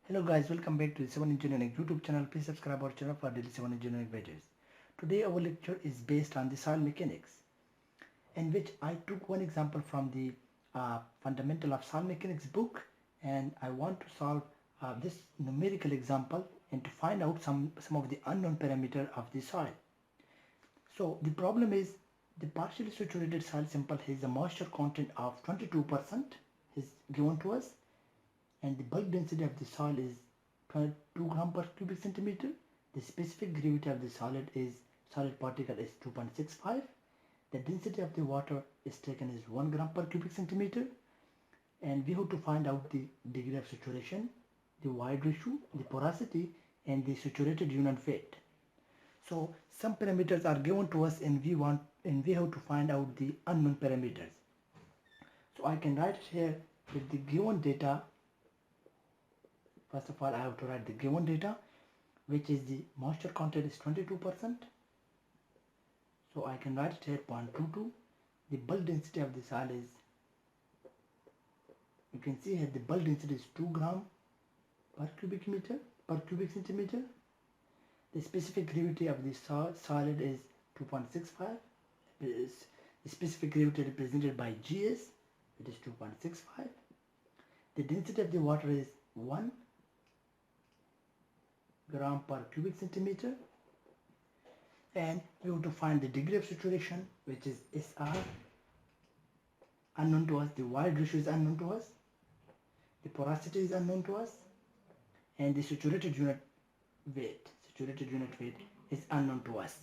Hello guys, welcome back to the 7 Engineering YouTube channel. Please subscribe our channel for daily 7 Engineering videos. Today our lecture is based on the soil mechanics, in which I took one example from the Fundamental of Soil Mechanics book, and I want to solve this numerical example and to find out some of the unknown parameter of the soil. So the problem is the partially saturated soil sample has a moisture content of 22% is given to us, and the bulk density of the soil is 2 gram per cubic centimeter. The specific gravity of the solid particle is 2.65. The density of the water is taken as 1 gram per cubic centimeter, and we have to find out the degree of saturation, the void ratio, the porosity, and the saturated unit weight. So some parameters are given to us, and we have to find out the unknown parameters. So I can write it here with the given data. First of all, I have to write the given data, which is the moisture content is 22%. So I can write it here 0.22. The bulk density of the soil is, you can see here the bulk density is 2 gram per cubic centimeter. The specific gravity of the solid is 2.65. The specific gravity represented by GS, it is 2.65. The density of the water is 1 gram per cubic centimeter, and we have to find the degree of saturation, which is SR, unknown to us. The void ratio is unknown to us, the porosity is unknown to us, and the saturated unit weight is unknown to us.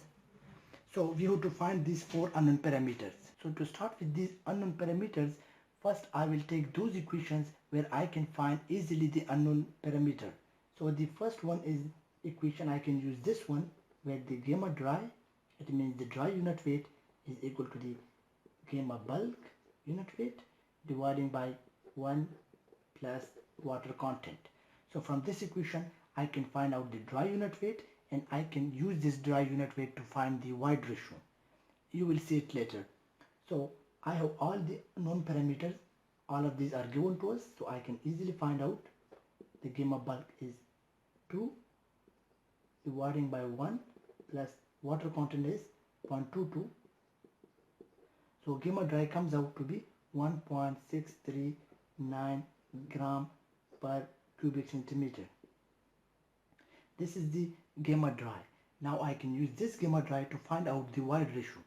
So we have to find these 4 unknown parameters. So to start with these unknown parameters, first I will take those equations where I can find easily the unknown parameter. So the first one is equation, I can use this one, where the gamma dry, it means the dry unit weight is equal to the gamma bulk unit weight dividing by 1 plus water content. So from this equation I can find out the dry unit weight, and I can use this dry unit weight to find the void ratio. You will see it later. So I have all the known parameters, all of these are given to us, so I can easily find out the gamma bulk is 2 dividing by 1 plus water content is 0.22. So gamma dry comes out to be 1.639 gram per cubic centimeter. This is the gamma dry. Now I can use this gamma dry to find out the void ratio.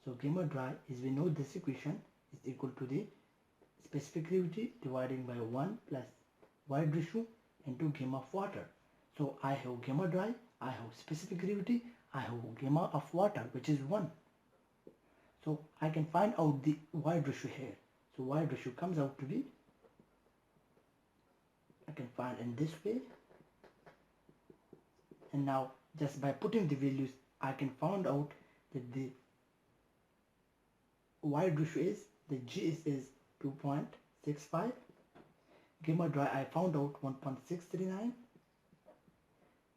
So gamma dry, is, we know this equation is equal to the specific gravity dividing by 1 plus void ratio into gamma of water. So I have gamma dry, I have specific gravity, I have gamma of water, which is 1. So I can find out the void ratio here. So void ratio comes out to be, I can find in this way, and now just by putting the values I can find out that the void ratio is, the G is 2.65, gamma dry I found out 1.639,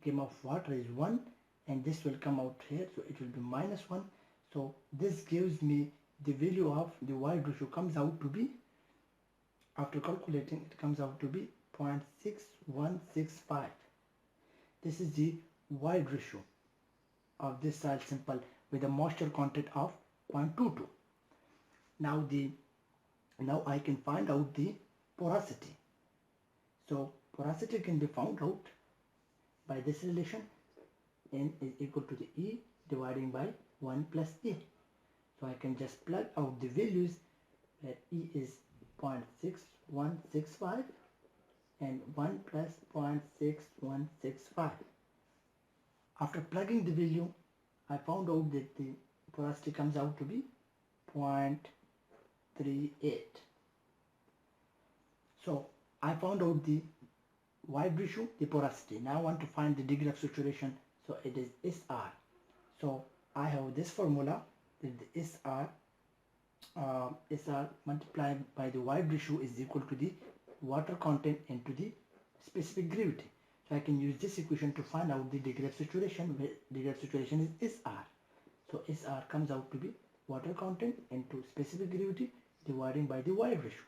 gamma of water is 1, and this will come out here, so it will be minus 1. So this gives me the value of the void ratio comes out to be, after calculating, it comes out to be 0.6165. This is the void ratio of this soil sample with a moisture content of 0.22. Now I can find out the porosity. So porosity can be found out by this relation, N is equal to the E dividing by 1 plus E. So I can just plug out the values, where E is 0.6165 and 1 plus 0.6165. After plugging the value, I found out that the porosity comes out to be 0.38. So I found out the void ratio, the porosity. Now I want to find the degree of saturation, so it is SR. So I have this formula, that the SR multiplied by the void ratio is equal to the water content into the specific gravity. So I can use this equation to find out the degree of saturation, where degree of saturation is SR. So SR comes out to be water content into specific gravity dividing by the void ratio.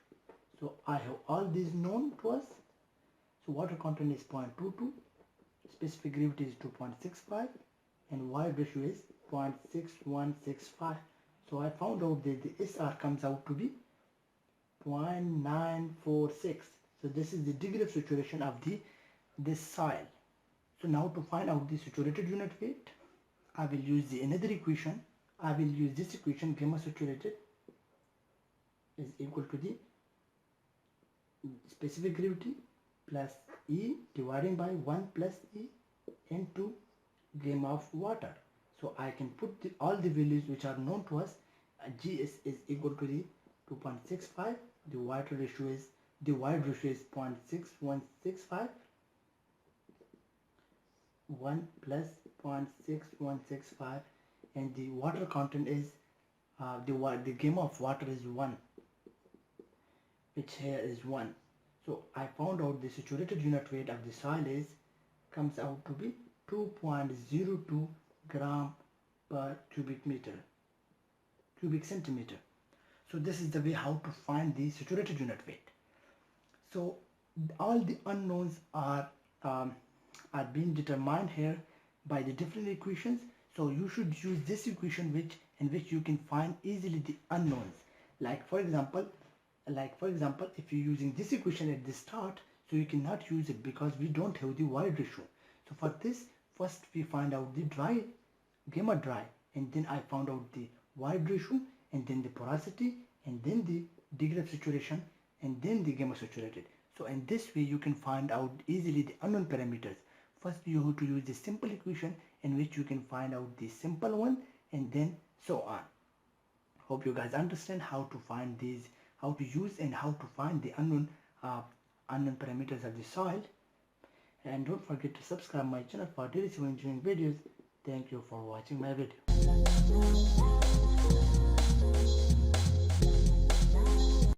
So I have all these known to us. So water content is 0.22, specific gravity is 2.65, and void ratio is 0.6165. So I found out that the SR comes out to be 0.946. So this is the degree of saturation of this soil. So now to find out the saturated unit weight, I will use another equation. I will use this equation, gamma saturated is equal to the specific gravity plus E dividing by 1 plus E into gamma of water. So I can put all the values which are known to us. GS is equal to the 2.65. The void ratio is 0.6165. 1 plus 0.6165, and the water content is the gamma of water is 1, which here is 1. So I found out the saturated unit weight of the soil comes out to be 2.02 gram per cubic centimeter. So this is the way how to find the saturated unit weight. So all the unknowns are being determined here by the different equations. So you should use this equation in which you can find easily the unknowns. Like for example, if you're using this equation at the start, so you cannot use it because we don't have the void ratio. So for this, first we find out the gamma dry, and then I found out the void ratio, and then the porosity, and then the degree of saturation, and then the gamma saturated. So in this way you can find out easily the unknown parameters. First you have to use the simple equation in which you can find out the simple one, and then so on. Hope you guys understand how to find these, how to use and how to find the unknown parameters of the soil. And don't forget to subscribe my channel for daily civil engineering videos. Thank you for watching my video.